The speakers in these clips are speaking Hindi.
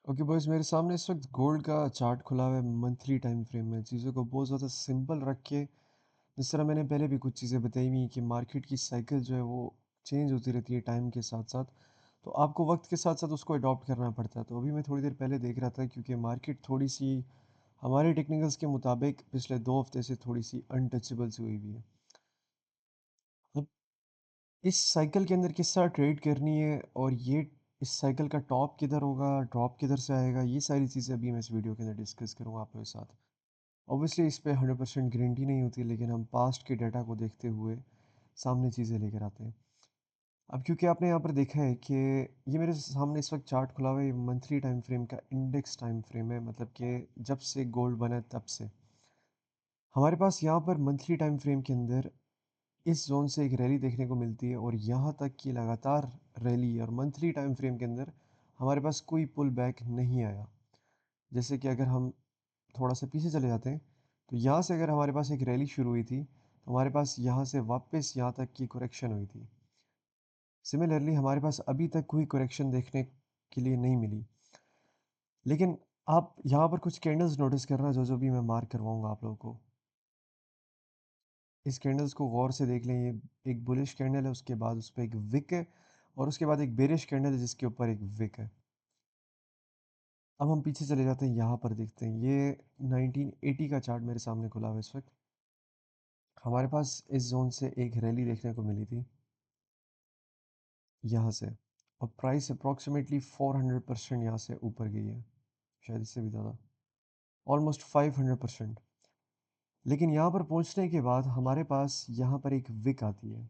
ओके बॉयज़, मेरे सामने इस वक्त गोल्ड का चार्ट खुला हुआ है मंथली टाइम फ्रेम में। चीज़ों को बहुत ज़्यादा सिंपल रख के, जिस तरह मैंने पहले भी कुछ चीज़ें बताई हुई कि मार्केट की साइकिल जो है वो चेंज होती रहती है टाइम के साथ साथ। तो आपको वक्त के साथ साथ उसको अडॉप्ट करना पड़ता है। तो अभी मैं थोड़ी देर पहले देख रहा था, क्योंकि मार्केट थोड़ी सी हमारे टेक्निकल्स के मुताबिक पिछले 2 हफ्ते से थोड़ी सी अनटचेबल सी हुई हुई है। अब इस साइकिल के अंदर किस तरह ट्रेड करनी है, और ये इस साइकिल का टॉप किधर होगा, ड्रॉप किधर से आएगा, ये सारी चीज़ें अभी मैं इस वीडियो के अंदर डिस्कस करूँगा आप लोगों के साथ। ऑब्वियसली इस पे 100% गारंटी नहीं होती, लेकिन हम पास्ट के डाटा को देखते हुए सामने चीज़ें लेकर आते हैं। अब क्योंकि आपने यहाँ पर देखा है कि ये मेरे सामने इस वक्त चार्ट खुला हुआ है, ये मंथली टाइम फ्रेम का इंडेक्स टाइम फ्रेम है, मतलब कि जब से गोल्ड बना है तब से हमारे पास यहाँ पर मंथली टाइम फ्रेम के अंदर इस जोन से एक रैली देखने को मिलती है, और यहाँ तक की लगातार रैली, और मंथली टाइम फ्रेम के अंदर हमारे पास कोई पुल बैक नहीं आया। जैसे कि अगर हम थोड़ा सा पीछे चले जाते हैं, तो यहाँ से अगर हमारे पास एक रैली शुरू हुई थी, तो हमारे पास यहाँ से वापस यहाँ तक की करेक्शन हुई थी। सिमिलरली हमारे पास अभी तक कोई करेक्शन देखने के लिए नहीं मिली। लेकिन आप यहाँ पर कुछ कैंडल्स नोटिस करना, जो जो भी मैं मार्क करवाऊंगा आप लोगों को। इस कैंडल्स को गौर से देख लें। ये एक बुलिश कैंडल है, उसके बाद उस पर एक विक है, और उसके बाद एक बेरिश कैंडल है जिसके ऊपर एक विक है। अब हम पीछे चले जाते हैं, यहाँ पर देखते हैं ये 1980 का चार्ट मेरे सामने खुला हुआ है इस वक्त। हमारे पास इस जोन से एक रैली देखने को मिली थी, यहाँ से, और प्राइस अप्रॉक्सीमेटली 400% यहाँ से ऊपर गई है, शायद इससे भी ज़्यादा, ऑलमोस्ट 500%। लेकिन यहाँ पर पहुँचने के बाद हमारे पास यहाँ पर एक विक आती है।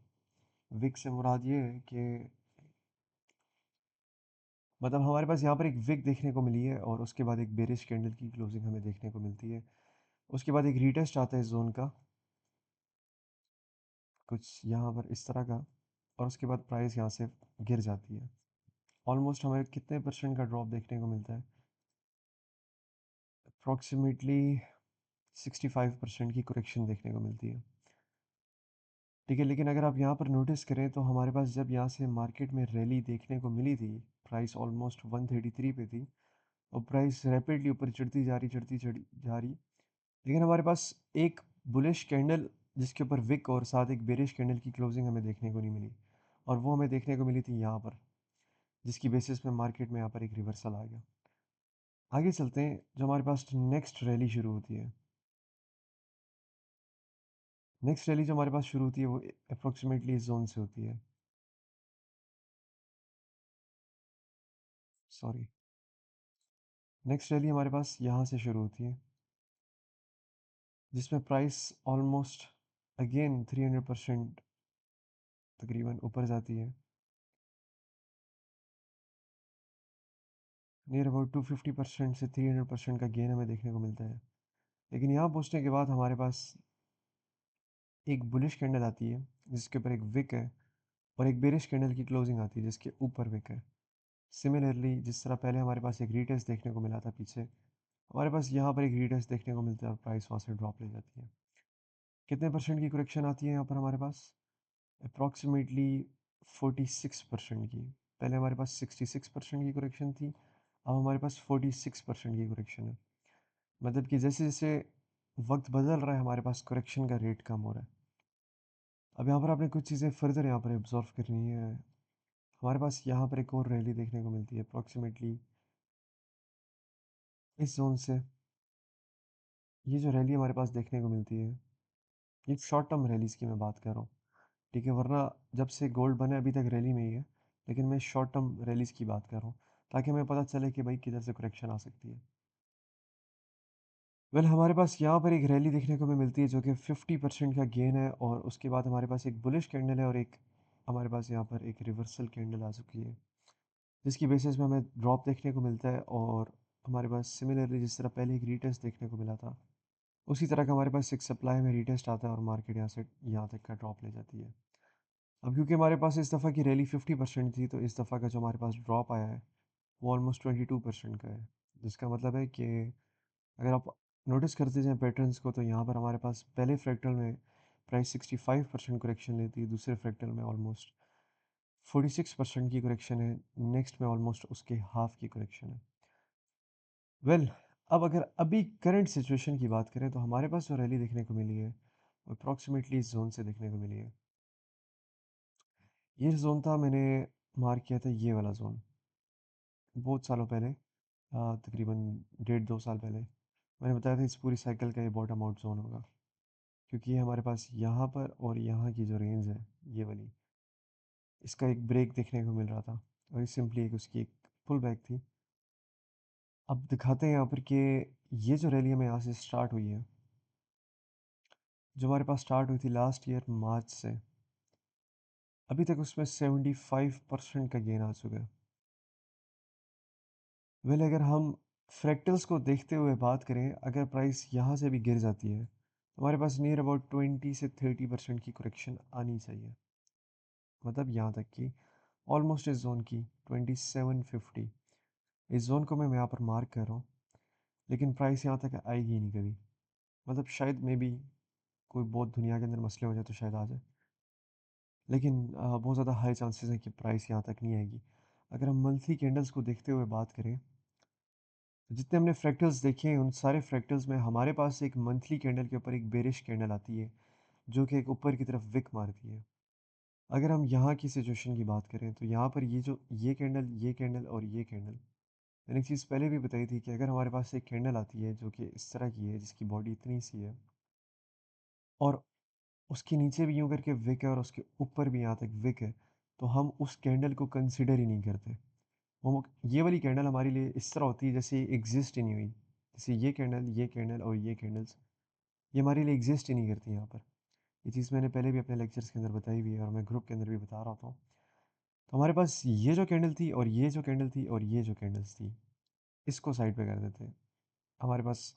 विक से मुराद ये है कि मतलब हमारे पास यहाँ पर एक विक देखने को मिली है, और उसके बाद एक बेरिश कैंडल की क्लोजिंग हमें देखने को मिलती है। उसके बाद एक रीटेस्ट आता है इस जोन का, कुछ यहाँ पर इस तरह का, और उसके बाद प्राइस यहाँ से गिर जाती है। ऑलमोस्ट हमें कितने परसेंट का ड्रॉप देखने को मिलता है? अप्रॉक्सीमेटली 65% की करेक्शन देखने को मिलती है। ठीक है, लेकिन अगर आप यहाँ पर नोटिस करें, तो हमारे पास जब यहाँ से मार्केट में रैली देखने को मिली थी, प्राइस ऑलमोस्ट 133 पे थी, और प्राइस रैपिडली ऊपर चढ़ती जा रही। लेकिन हमारे पास एक बुलिश कैंडल जिसके ऊपर विक और साथ एक बेरिश कैंडल की क्लोजिंग हमें देखने को नहीं मिली, और वो हमें देखने को मिली थी यहाँ पर, जिसकी बेसिस पे मार्केट में यहाँ पर एक रिवर्सल आ गया। आगे चलते हैं, जो हमारे पास नेक्स्ट रैली शुरू होती है। नेक्स्ट रैली जो हमारे पास शुरू होती है वो अप्रोक्सीमेटली इस जोन से होती है। सॉरी, नेक्स्ट रैली हमारे पास यहाँ से शुरू होती है, जिसमें प्राइस ऑलमोस्ट अगेन 300% तकरीबन ऊपर जाती है। नियर अबाउट 250% से 300% का गेन हमें देखने को मिलता है। लेकिन यहाँ पहुँचने के बाद हमारे पास एक बुलिश कैंडल आती है जिसके ऊपर एक विक है, और एक बेरिश कैंडल की क्लोजिंग आती है जिसके ऊपर विक है। सिमिलरली जिस तरह पहले हमारे पास एक रीटेस्ट देखने को मिला था पीछे, हमारे पास यहाँ पर एक रीटेस्ट देखने को मिलता है, और प्राइस वहाँ से ड्रॉप ले जाती है। कितने परसेंट की करेक्शन आती है यहाँ पर हमारे पास? अप्रॉक्सीमेटली 46% की। पहले हमारे पास 66% की करेक्शन थी, अब हमारे पास 46% की करेक्शन है। मतलब कि जैसे जैसे वक्त बदल रहा है, हमारे पास करेक्शन का रेट कम हो रहा है। अब यहाँ पर आपने कुछ चीज़ें फर्दर यहाँ पर ऑब्जर्व करनी है। हमारे पास यहाँ पर एक और रैली देखने को मिलती है, अप्रॉक्सीमेटली इस जोन से। ये जो रैली हमारे पास देखने को मिलती है, ये शॉर्ट टर्म रैलीज़ की मैं बात कर रहा हूँ। ठीक है, वरना जब से गोल्ड बना है अभी तक रैली में ही है, लेकिन मैं शॉर्ट टर्म रैलीज़ की बात कर रहा हूँ, ताकि हमें पता चले कि भाई किधर से करेक्शन आ सकती है। वेल हमारे पास यहाँ पर एक रैली देखने को हमें मिलती है जो कि 50% का गेन है, और उसके बाद हमारे पास एक बुलिश कैंडल है, और एक हमारे पास यहाँ पर एक रिवर्सल कैंडल आ चुकी है, जिसकी बेसिस में हमें ड्रॉप देखने को मिलता है। और हमारे पास सिमिलरली जिस तरह पहले एक रीटेस्ट देखने को मिला था, उसी तरह का हमारे पास एक सप्लाई में रीटेस्ट आता है, और मार्केट यहाँ से यहाँ तक का ड्रॉप ले जाती है। अब क्योंकि हमारे पास इस दफ़ा की रैली 50% थी, तो इस दफ़ा का जो हमारे पास ड्रॉप आया है वो ऑलमोस्ट 22% का है। जिसका मतलब है कि अगर आप नोटिस करते जाएँ पैटर्न्स को, तो यहाँ पर हमारे पास पहले फ्रैक्टल में प्राइस 65% करेक्शन लेती है, दूसरे फ्रैक्टल में ऑलमोस्ट 46% की करेक्शन है, नेक्स्ट में ऑलमोस्ट उसके हाफ की करेक्शन है। वेल अब अगर अभी करंट सिचुएशन की बात करें तो हमारे पास जो रैली देखने को मिली है, वो अप्रॉक्सिमेटली इस ज़ोन से देखने को मिली है। ये ज़ोन था मैंने मार्क किया था ये वाला ज़ोन, बहुत सालों पहले तकरीबन डेढ़ 2 साल पहले। मैंने बताया था इस पूरी साइकिल का ये बॉटम आउट ज़ोन होगा, क्योंकि ये हमारे पास यहाँ पर और यहाँ की जो रेंज है, ये वाली, इसका एक ब्रेक देखने को मिल रहा था और ये सिंपली एक उसकी एक पुल बैक थी। अब दिखाते हैं यहाँ पर कि ये जो रैली हमें यहाँ से स्टार्ट हुई है, जो हमारे पास स्टार्ट हुई थी लास्ट ईयर मार्च से, अभी तक उसमें 75% का गेन आ चुका है। वेल अगर हम फ्रैक्टल्स को देखते हुए बात करें, अगर प्राइस यहाँ से भी गिर जाती है, तो हमारे पास नियर अबाउट 20 से 30% की करेक्शन आनी चाहिए। मतलब यहाँ तक कि ऑलमोस्ट इस जोन की 2750, इस जोन को मैं यहाँ पर मार्क कर रहा हूँ, लेकिन प्राइस यहाँ तक आएगी ही नहीं कभी। मतलब शायद मे बी कोई बहुत दुनिया के अंदर मसले हो जाए तो शायद आ जाए, लेकिन बहुत ज़्यादा हाई चांसेस हैं कि प्राइस यहाँ तक नहीं आएगी। अगर हम मंथली कैंडल्स को देखते हुए बात करें, तो जितने हमने फ्रैक्टल्स देखे हैं उन सारे फ्रैक्टल्स में हमारे पास एक मंथली कैंडल के ऊपर एक बेरिश कैंडल आती है, जो कि एक ऊपर की तरफ विक मारती है। अगर हम यहाँ की सिचुएशन की बात करें तो यहाँ पर ये कैंडल और ये कैंडल, मैंने एक चीज़ पहले भी बताई थी कि अगर हमारे पास एक कैंडल आती है जो कि इस तरह की है, जिसकी बॉडी इतनी सी है और उसके नीचे भी यूँ करके विक है और उसके ऊपर भी यहाँ तक विक है, तो हम उस कैंडल को कंसिडर ही नहीं करते। वो ये वाली कैंडल हमारे लिए इस तरह होती है जैसे एग्जिस्ट ही नहीं हुई। जैसे ये कैंडल और ये कैंडल्स, ये हमारे लिए एग्जिस्ट ही नहीं करती यहाँ पर। ये चीज़ मैंने पहले भी अपने लेक्चर्स के अंदर बताई हुई है और मैं ग्रुप के अंदर भी बता रहा था। तो हमारे पास ये जो कैंडल थी और ये जो कैंडल थी और ये जो कैंडल्स थी, इसको साइड पे कर देते हैं। हमारे पास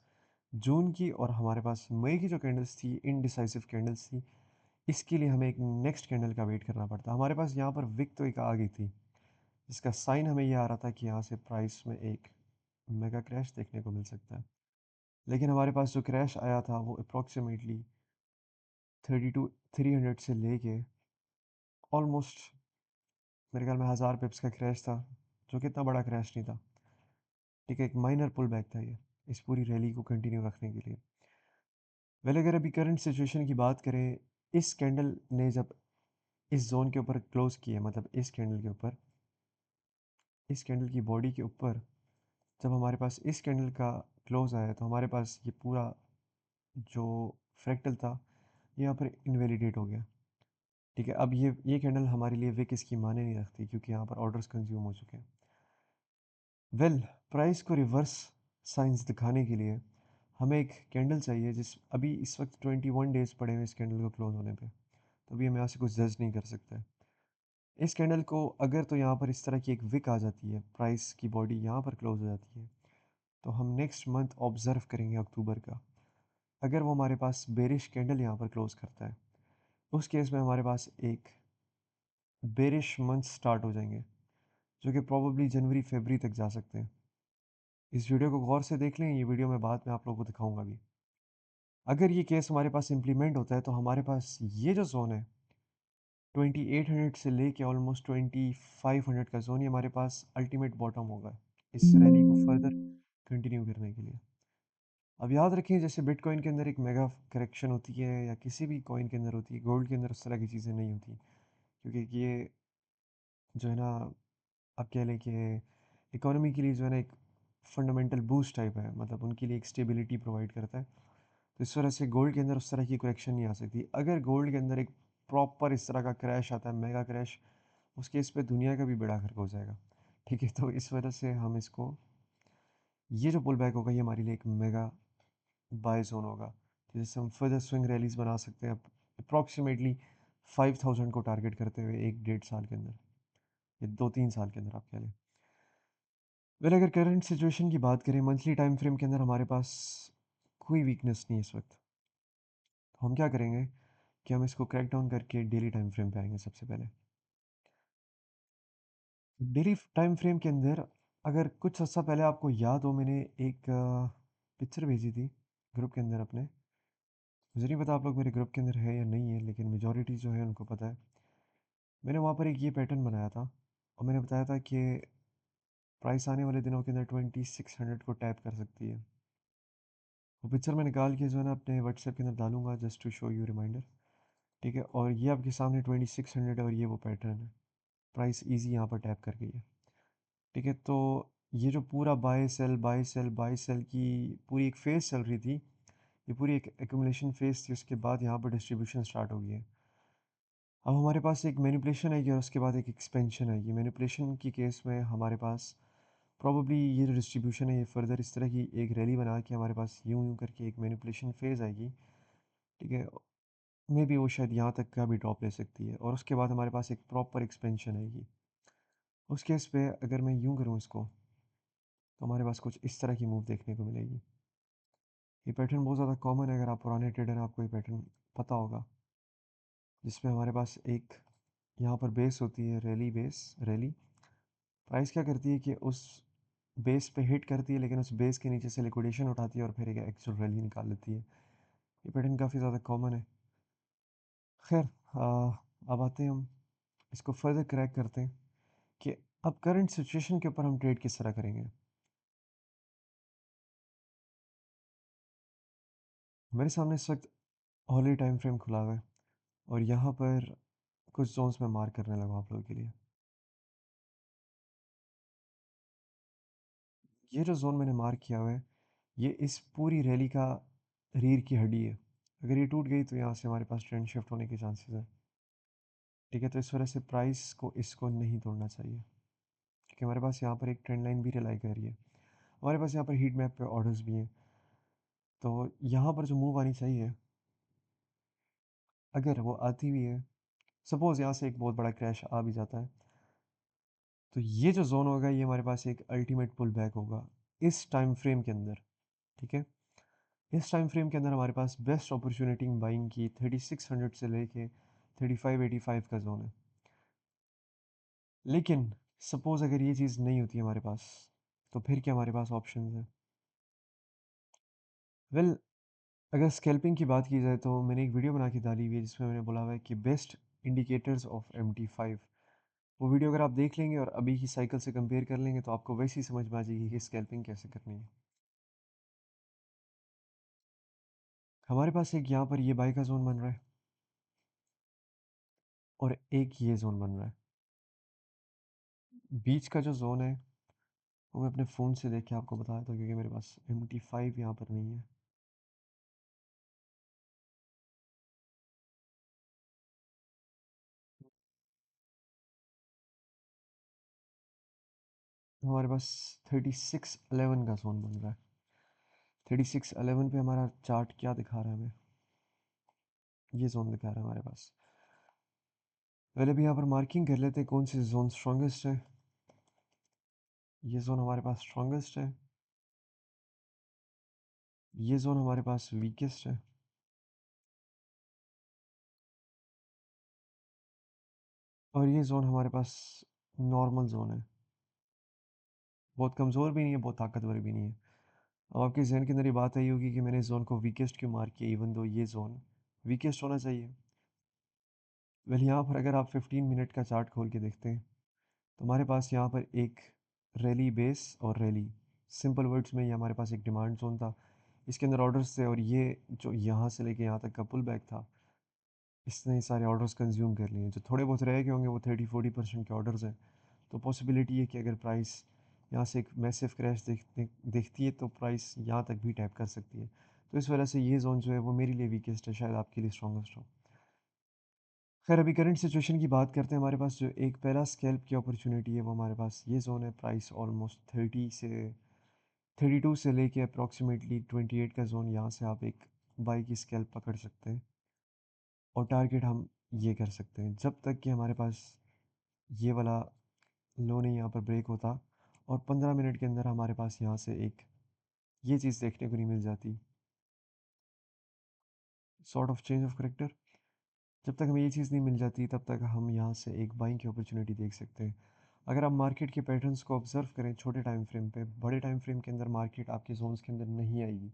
जून की और हमारे पास मई की जो कैंडल्स थी, इनडिसाइसिव कैंडल्स थी, इसके लिए हमें एक नेक्स्ट कैंडल का वेट करना पड़ता। हमारे पास यहाँ पर विक तो एक आ गई थी, जिसका साइन हमें ये आ रहा था कि यहाँ से प्राइस में एक मेगा क्रैश देखने को मिल सकता है। लेकिन हमारे पास जो क्रैश आया था वो अप्रॉक्सिमेटली 32 300 से लेके ऑलमोस्ट मेरे ख्याल में 1000 पिप्स का क्रैश था, जो कि इतना बड़ा क्रैश नहीं था। ठीक है, एक माइनर पुल बैक था ये, इस पूरी रैली को कंटिन्यू रखने के लिए। वेल अगर अभी करंट सिचुएशन की बात करें, इस कैंडल ने जब इस ज़ोन के ऊपर क्लोज़ किया, मतलब इस कैंडल के ऊपर, इस कैंडल की बॉडी के ऊपर जब हमारे पास इस कैंडल का क्लोज़ आया, तो हमारे पास ये पूरा जो फ्रैक्टल था, ये यहाँ पर इनवैलिडेट हो गया। ठीक है, अब ये कैंडल हमारे लिए विक इसकी मायने नहीं रखती, क्योंकि यहाँ पर ऑर्डर्स कंज्यूम हो चुके हैं। वेल प्राइस को रिवर्स साइंस दिखाने के लिए हमें एक कैंडल चाहिए, जिस अभी इस वक्त 21 डेज़ पड़े हैं इस कैंडल को क्लोज़ होने पे, तो अभी हम यहाँ से कुछ जज नहीं कर सकते। इस कैंडल को अगर तो यहाँ पर इस तरह की एक विक आ जाती है, प्राइस की बॉडी यहाँ पर क्लोज़ हो जाती है, तो हम नेक्स्ट मंथ ऑब्ज़र्व करेंगे अक्टूबर का। अगर वो हमारे पास बेरिश कैंडल यहाँ पर क्लोज़ करता है, उस केस में हमारे पास एक बेरिश मंथ स्टार्ट हो जाएंगे, जो कि प्रोबेबली जनवरी फरवरी तक जा सकते हैं। इस वीडियो को गौर से देख लें, ये वीडियो मैं बाद में आप लोगों को दिखाऊंगा भी। अगर ये केस हमारे पास इम्प्लीमेंट होता है, तो हमारे पास ये जो जोन है 2800 से लेके ऑलमोस्ट 2500 का जोन, ये हमारे पास अल्टीमेट बॉटम होगा इस रैली को फर्दर कंटिन्यू करने के लिए। अब याद रखें, जैसे बिटकॉइन के अंदर एक मेगा करेक्शन होती है या किसी भी कॉइन के अंदर होती है, गोल्ड के अंदर उस तरह की चीज़ें नहीं होती, क्योंकि ये जो है ना, आप कह लें कि इकोनॉमी के लिए जो है ना एक फंडामेंटल बूस्ट टाइप है, मतलब उनके लिए एक स्टेबिलिटी प्रोवाइड करता है। तो इस वजह से गोल्ड के अंदर उस तरह की करेक्शन नहीं आ सकती। अगर गोल्ड के अंदर एक प्रॉपर इस तरह का क्रैश आता है, मेगा क्रैश, उस केस पे दुनिया का भी बेड़ा गर्क हो जाएगा। ठीक है, तो इस वजह से हम इसको, ये जो पुल बैक होगा ये हमारे लिए एक मेगा बाय जोन होगा, जिससे हम फर्दर स्विंग रैलीज बना सकते हैं अप्रॉक्सीमेटली 5000 को टारगेट करते हुए एक डेढ़ साल के अंदर, या 2-3 साल के अंदर आप कह लें। वेल अगर करंट सिचुएशन की बात करें, मंथली टाइम फ्रेम के अंदर हमारे पास कोई वीकनेस नहीं है इस वक्त। तो हम क्या करेंगे कि हम इसको क्रैक डाउन करके डेली टाइम फ्रेम पे आएंगे सबसे पहले। डेली टाइम फ्रेम के अंदर अगर कुछ अर्सा पहले आपको याद हो, मैंने एक पिक्चर भेजी थी ग्रुप के अंदर अपने। मुझे नहीं पता आप लोग मेरे ग्रुप के अंदर है या नहीं है, लेकिन मेजॉरिटी जो है उनको पता है। मैंने वहाँ पर एक ये पैटर्न बनाया था और मैंने बताया था कि प्राइस आने वाले दिनों के अंदर 2600 को टैप कर सकती है। वो पिक्चर मैं निकाल के जो है ना अपने व्हाट्सएप के अंदर डालूँगा just to show you reminder. ठीक है? और ये आपके सामने 2600 है और ये वो पैटर्न है। प्राइस ईज़ी यहाँ पर टैप कर गई है। ठीक है? तो ये जो पूरा buy sell, buy sell, buy sell की पूरी एक फ़ेज़ चल रही थी, ये पूरी एक एक्यूमुलेशन फ़ेज़ थी, उसके बाद यहाँ पर डिस्ट्रीब्यूशन स्टार्ट हो गई है। अब हमारे पास एक मैनिपुलेशन आएगी और उसके बाद एक एक्सपेंशन आएगी। मैनिपुलेशन की केस में हमारे पास प्रोबेबली ये जो डिस्ट्रीब्यूशन है ये फर्दर इस तरह की एक रैली बना के हमारे पास यूँ-यूँ करके एक मैनिपुलेशन फ़ेज़ आएगी, ठीक है? मेबी वो शायद यहाँ तक का भी ड्रॉप ले सकती है और उसके बाद हमारे पास एक प्रॉपर एक्सपेंशन आएगी। उस केस पे अगर मैं यूँ करूँ इसको, तो हमारे पास कुछ इस तरह की मूव देखने को मिलेगी। ये पैटर्न बहुत ज़्यादा कॉमन है, अगर आप पुराने ट्रेडर हैं आपको ये पैटर्न पता होगा, जिसमें हमारे पास एक यहाँ पर बेस होती है, रैली बेस, रैली। प्राइस क्या करती है कि उस बेस पे हिट करती है लेकिन उस बेस के नीचे से लिक्विडेशन उठाती है और फिर एक एक्चुअल रैली निकाल लेती है। ये पैटर्न काफ़ी ज़्यादा कॉमन है। खैर, अब आते हैं हम इसको फर्दर क्रैक करते हैं कि अब करंट सिचुएशन के ऊपर हम ट्रेड किस तरह करेंगे। मेरे सामने इस वक्त हॉली टाइम फ्रेम खुला हुआ है और यहाँ पर कुछ जोन्स मैं मार्क करने लगा हूँ आप लोगों के लिए। ये जो जोन मैंने मार्क किया हुआ है, ये इस पूरी रैली का रीढ़ की हड्डी है। अगर ये टूट गई तो यहाँ से हमारे पास ट्रेंड शिफ्ट होने के चांसेस हैं। ठीक है, तो इस वजह से प्राइस को इसको नहीं तोड़ना चाहिए, क्योंकि हमारे पास यहाँ पर एक ट्रेंड लाइन भी रिलाई कर रही है। हमारे पास यहाँ पर हीट मैप पे ऑर्डर्स भी हैं, तो यहाँ पर जो मूव आनी चाहिए, अगर वो आती भी है, सपोज़ यहाँ से एक बहुत बड़ा क्रैश आ भी जाता है, तो ये जो ज़ोन होगा ये हमारे पास एक अल्टीमेट पुल बैक होगा इस टाइम फ्रेम के अंदर। ठीक है, इस टाइम फ्रेम के अंदर हमारे पास बेस्ट अपॉर्चुनिटी बाइंग की 3600 से लेके 3585 का जोन है। लेकिन सपोज़ अगर ये चीज़ नहीं होती हमारे पास, तो फिर क्या हमारे पास ऑप्शंस हैं? वेल, अगर स्कैल्पिंग की बात की जाए तो मैंने एक वीडियो बना के डाली हुई है जिसमें मैंने बोला हुआ है कि बेस्ट इंडिकेटर्स ऑफ MT5। वो वीडियो अगर आप देख लेंगे और अभी की साइकिल से कंपेयर कर लेंगे तो आपको वैसे ही समझ में आ जाएगी कि स्कैल्पिंग कैसे करनी है। हमारे पास एक यहाँ पर ये बाई का जोन बन रहा है और एक ये जोन बन रहा है। बीच का जो जोन है वो मैं अपने फ़ोन से देख के आपको बता देता हूँ, क्योंकि मेरे पास MT5 यहाँ पर नहीं है। हमारे पास 3611 का जोन बन रहा है। 3611 पे हमारा चार्ट क्या दिखा रहा है हमें? ये जोन दिखा रहा है हमारे पास। पहले भी यहाँ पर मार्किंग कर लेते हैं कौन सी जोन स्ट्रॉन्गेस्ट है। ये जोन हमारे पास स्ट्रॉन्गेस्ट है, ये जोन हमारे पास वीकेस्ट है और ये जोन हमारे पास नॉर्मल जोन है। बहुत कमज़ोर भी नहीं है, बहुत ताकतवर भी नहीं है। अब आपके ज़हन के अंदर ये बात आई होगी कि मैंने इस जोन को वीकेस्ट क्यों मार्क किया, इवन दो ये जोन वीकेस्ट होना चाहिए। वेल, यहाँ पर अगर आप 15 मिनट का चार्ट खोल के देखते हैं तो हमारे पास यहाँ पर एक रैली बेस और रैली, सिंपल वर्ड्स में ये हमारे पास एक डिमांड जोन था। इसके अंदर ऑर्डर्स थे और ये जो यहाँ से लेके यहाँ तक का पुल बैक था, इसने सारे ऑर्डर्स कंज्यूम कर लिए। जो थोड़े बहुत रह गए होंगे वो 30-40% के ऑर्डर्स हैं। तो पॉसिबिलिटी है कि अगर प्राइस यहाँ से एक मैसिव क्रैश देखती है तो प्राइस यहाँ तक भी टैप कर सकती है। तो इस वजह से ये जोन जो है वो मेरे लिए वीकेस्ट है, शायद आपके लिए स्ट्रॉन्गेस्ट हो। खैर, अभी करंट सिचुएशन की बात करते हैं। हमारे पास जो एक पहला स्कैल्प की अपॉर्चुनिटी है वो हमारे पास ये जोन है। प्राइस ऑलमोस्ट 32 से लेके अप्रॉक्सीमेटली 28 का जोन, यहाँ से आप एक बाई की स्कैल्प पकड़ सकते हैं और टारगेट हम ये कर सकते हैं जब तक कि हमारे पास ये वाला लो नहीं यहाँ पर ब्रेक होता और 15 मिनट के अंदर हमारे पास यहाँ से एक ये चीज़ देखने को नहीं मिल जाती, sort of change of character. जब तक हमें ये चीज़ नहीं मिल जाती तब तक हम यहाँ से एक बाइंग की अपॉर्चुनिटी देख सकते हैं। अगर आप मार्केट के पैटर्न्स को ऑब्जर्व करें छोटे टाइम फ्रेम पे, बड़े टाइम फ्रेम के अंदर मार्केट आपके जोन्स के अंदर नहीं आएगी,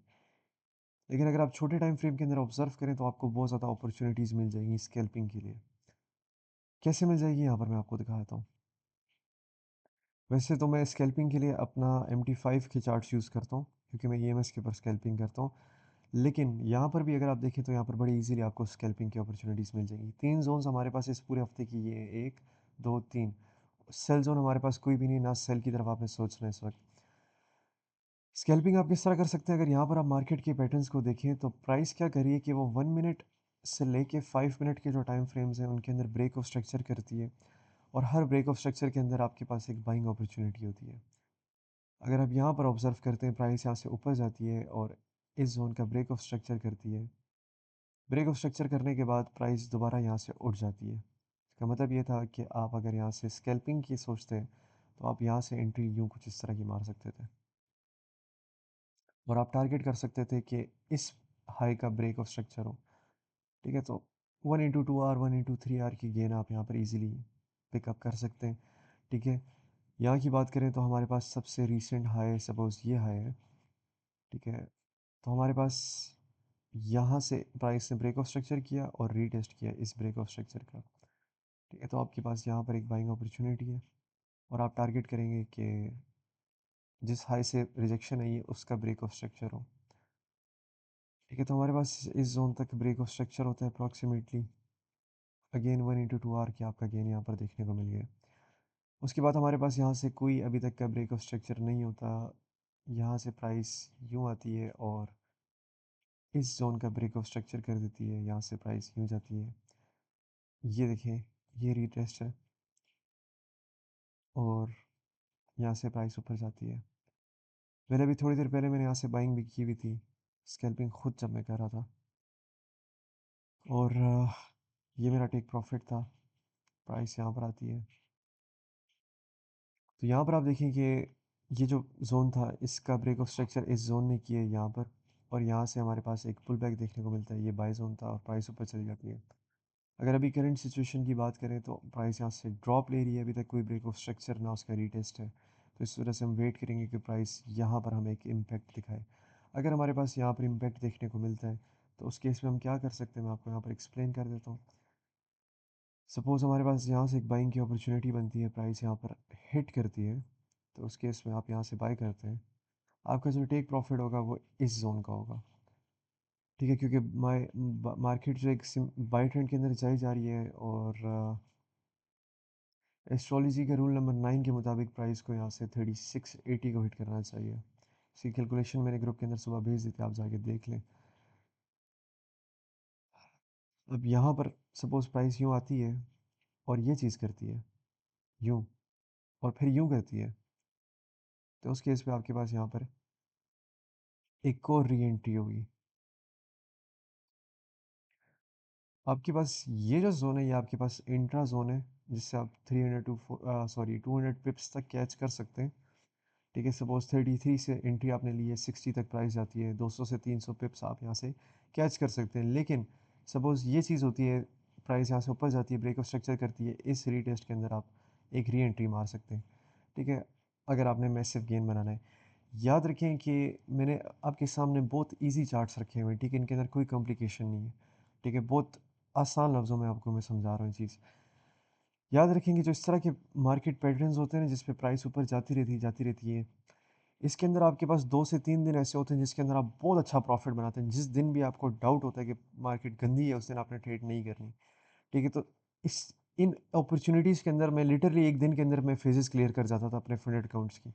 लेकिन अगर आप छोटे टाइम फ्रेम के अंदर ऑब्जर्व करें तो आपको बहुत ज़्यादा अपॉर्चुनिटीज़ मिल जाएंगी स्कैल्पिंग के लिए। कैसे मिल जाएगी यहाँ पर मैं आपको दिखाता हूँ। वैसे तो मैं स्कैल्पिंग के लिए अपना MT5 के चार्ट्स यूज़ करता हूँ, क्योंकि मैं ईएमएस के ऊपर स्कैल्पिंग करता हूँ। लेकिन यहाँ पर भी अगर आप देखें तो यहाँ पर बड़ी ईज़िली आपको स्कैल्पिंग की अपॉर्च्युनिटीज़ मिल जाएँगी। 3 ज़ोन्स हमारे पास इस पूरे हफ़्ते की ये 1, 2, 3। सेल ज़ोन हमारे पास कोई भी नहीं, ना सेल की तरफ आपने सोचना है इस वक़्त। स्कैल्पिंग आप किस तरह कर सकते हैं? अगर यहाँ पर आप मार्केट के पैटर्न्स को देखें तो प्राइस क्या कर रही है कि वो 1 मिनट से लेके 5 मिनट के जो टाइम फ्रेम्स हैं उनके अंदर ब्रेक ऑफ स्ट्रक्चर करती है, और हर ब्रेक ऑफ स्ट्रक्चर के अंदर आपके पास एक बाइंग अपॉर्च्युनिटी होती है। अगर आप यहाँ पर ऑब्जर्व करते हैं, प्राइस यहाँ से ऊपर जाती है और इस जोन का ब्रेक ऑफ स्ट्रक्चर करती है। ब्रेक ऑफ स्ट्रक्चर करने के बाद प्राइस दोबारा यहाँ से उठ जाती है। इसका मतलब ये था कि आप अगर यहाँ से स्कैल्पिंग की सोचते हैं तो आप यहाँ से एंट्री यूँ कुछ इस तरह की मार सकते थे, और आप टारगेट कर सकते थे कि इस हाई का ब्रेक ऑफ स्ट्रक्चर हो। ठीक है, तो 1 इंटू 2 आर 1 इंटू 3 आर की गेन आप यहाँ पर इजीली पिकअप कर सकते हैं। ठीक है, यहाँ की बात करें तो हमारे पास सबसे रीसेंट हाई सपोज़ ये हाई है। ठीक है, तो हमारे पास यहाँ से प्राइस ने ब्रेक ऑफ स्ट्रक्चर किया और रीटेस्ट किया इस ब्रेक ऑफ स्ट्रक्चर का। ठीक है, तो आपके पास यहाँ पर एक बाइंग अपॉर्चुनिटी है, और आप टारगेट करेंगे कि जिस हाई से रिजेक्शन है ये उसका ब्रेक ऑफ स्ट्रक्चर हो। ठीक है, तो हमारे पास इस जोन तक ब्रेक ऑफ स्ट्रक्चर होता है अप्रॉक्सीमेटली। अगेन 1 इंटू 2 आर की आपका गेन यहाँ पर देखने को मिल गया। उसके बाद हमारे पास यहाँ से कोई अभी तक का ब्रेक ऑफ स्ट्रक्चर नहीं होता। यहाँ से प्राइस यूँ आती है और इस जोन का ब्रेक ऑफ स्ट्रक्चर कर देती है, यहाँ से प्राइस यूँ जाती है। ये देखें, ये रीटेस्ट है और यहाँ से प्राइस ऊपर जाती है। मैंने अभी थोड़ी देर पहले मैंने यहाँ से बाइंग भी की हुई थी, स्कैल्पिंग खुद जब मैं कर रहा था, और ये मेरा टेक प्रॉफिट था। प्राइस यहाँ पर आती है, तो यहाँ पर आप देखें कि ये जो ज़ोन था इसका ब्रेक ऑफ स्ट्रक्चर इस ज़ोन ने किया है यहाँ पर, और यहाँ से हमारे पास एक पुल बैक देखने को मिलता है। ये बाय ज़ोन था और प्राइस ऊपर चली जाती है। अगर अभी करंट सिचुएशन की बात करें तो प्राइस यहाँ से ड्रॉप ले रही है, अभी तक कोई ब्रेक ऑफ स्ट्रक्चर ना उसका रीटेस्ट है। तो इस वजह से हम वेट करेंगे कि प्राइस यहाँ पर हमें एक इम्पैक्ट दिखाए। अगर हमारे पास यहाँ पर इम्पैक्ट देखने को मिलता है तो उस केस में हम क्या कर सकते हैं, मैं आपको यहाँ पर एक्सप्लेन कर देता हूँ। सपोज़ हमारे पास यहाँ से एक बाइंग की अपॉर्चुनिटी बनती है, प्राइस यहाँ पर हिट करती है, तो उस केस में आप यहाँ से बाय करते हैं। आपका जो टेक प्रॉफिट होगा वो इस ज़ोन का होगा। ठीक है, क्योंकि मार्केट जो एक बाय ट्रेंड के अंदर जाई जा रही है, और एस्ट्रोलॉजी के रूल नंबर 9 के मुताबिक प्राइस को यहाँ से 3680 को हिट करना चाहिए। इसकी कैलकुलेशन मेरे ग्रुप के अंदर सुबह भेज दी थी, आप जाके देख लें। अब यहाँ पर सपोज़ प्राइस यूँ आती है और ये चीज़ करती है यूँ, और फिर यूँ करती है, तो उस केस में आपके पास यहाँ पर एक और री एंट्री होगी। आपके पास ये जो ज़ोन है ये आपके पास इंट्रा ज़ोन है, जिससे आप 200 पिप्स तक कैच कर सकते हैं। ठीक है, सपोज़ 33 से एंट्री आपने ली है, 60 तक प्राइस जाती है, 200 से 300 पिप्स आप यहाँ से कैच कर सकते हैं। लेकिन सपोज़ ये चीज़ होती है, प्राइस यहाँ से ऊपर जाती है, ब्रेक ऑफ स्ट्रक्चर करती है, इस रीटेस्ट के अंदर आप एक री एंट्री मार सकते हैं। ठीक है, अगर आपने मैसिव गेन बनाना है। याद रखें कि मैंने आपके सामने बहुत ईज़ी चार्ट्स रखे हुए हैं, ठीक है? इनके अंदर कोई कॉम्प्लिकेशन नहीं है, ठीक है? बहुत आसान लफ्ज़ों में आपको मैं समझा रहा हूँ ये चीज़। याद रखेंगे जो इस तरह के मार्केट पैटर्न्स होते हैं ना, जिस पे प्राइस ऊपर जाती रहती है, इसके अंदर आपके पास 2 से 3 दिन ऐसे होते हैं जिसके अंदर आप बहुत अच्छा प्रॉफ़िट बनाते हैं। जिस दिन भी आपको डाउट होता है कि मार्केट गंदी है, उस दिन आपने ट्रेड नहीं करनी, ठीक है? तो इस इन अपॉर्च्युनिटीज़ के अंदर मैं लिटरली 1 दिन के अंदर मैं फ़ेज़ेज़ क्लियर कर जाता था अपने फंडेड अकाउंट्स की,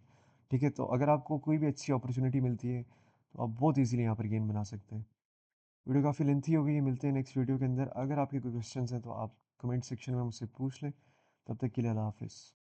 ठीक है? तो अगर आपको कोई भी अच्छी अपॉर्च्युनिटी मिलती है, तो आप बहुत ईज़िली यहाँ पर गेन बना सकते हैं। वीडियो काफ़ी लेंथी हो गई है, मिलते हैं नेक्स्ट वीडियो के अंदर। अगर आपके कोई क्वेश्चंस हैं तो आप कमेंट सेक्शन में मुझसे पूछ लें। तब तक के लिए अल्लाह हाफ़िज़।